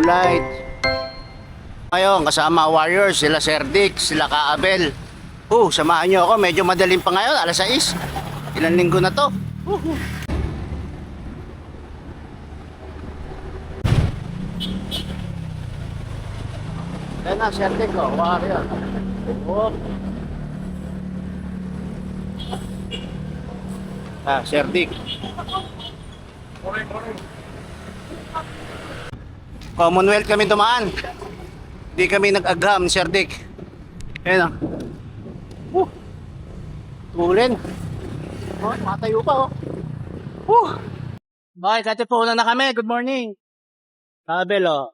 light. Ngayon, kasama Warriors, sila Sir Dick, sila Kaabel. Samahan nyo ako, medyo madaling pa ngayon, alas 6. Ilang linggo na to. Yan na, Sir Dick, Warrior. Sir Dick. Commonwealth kami dumaan. Hindi kami nag-agham, Sir Dick. Ayan o. Tulin. Matayo pa o. Okay, katipunan na kami. Good morning. Abel o.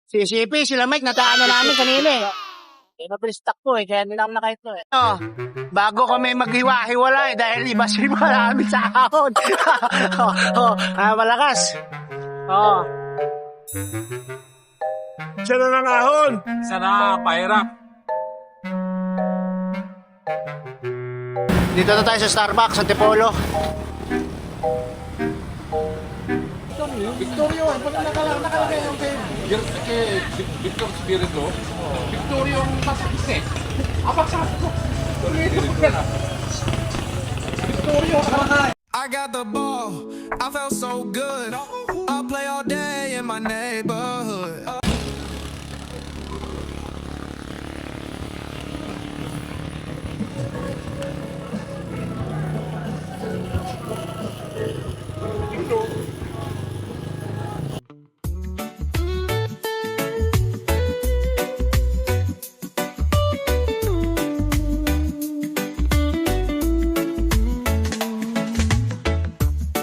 Si CP, sila Mike, nataan na namin kanina eh. Mabilis takbo eh, kaya nilang nakahit no eh. Bago kami maghiwa-hiwala eh, dahil iba-iba namin sa ahon. Malakas. Isa na ng ahon. Isa na, pahirap. Dito na tayo sa Starbucks, sa Antipolo. Victorio, pag nakalagay yung kay Victor Spirito, Victorio ang masakit eh. Apak sa ako. Victorio, I got the ball, I felt so good. I'll play all day in my neighborhood.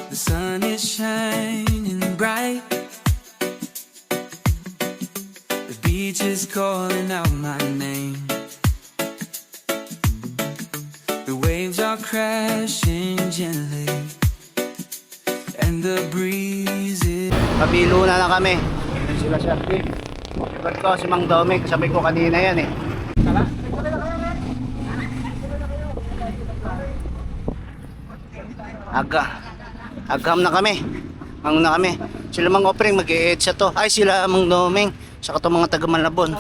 The sun is shining bright. The beach is calling out my name. The waves are crashing gently, and the breeze is... Pabilo na kami. Yan sila Sir Dick. Ikot ko si Mang Doming, sabi ko kanina yan eh. Agham na kami. Sila Mang Opring mag-e-edsa to. Ay sila Mang Doming. Saka to mga taga Malabon.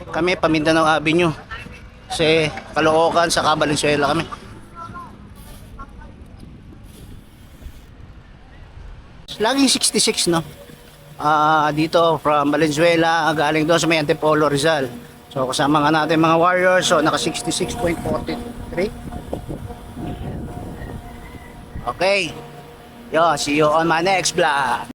Kami Pamindanao Avenue. Kasi Caloocan sa Valenzuela kami. Laging 66 no. Dito from Valenzuela galing doon sa may Antipolo, Rizal. So kasama nga natin mga Warriors. So naka 66.43. Okay. Yo, see you on my next vlog.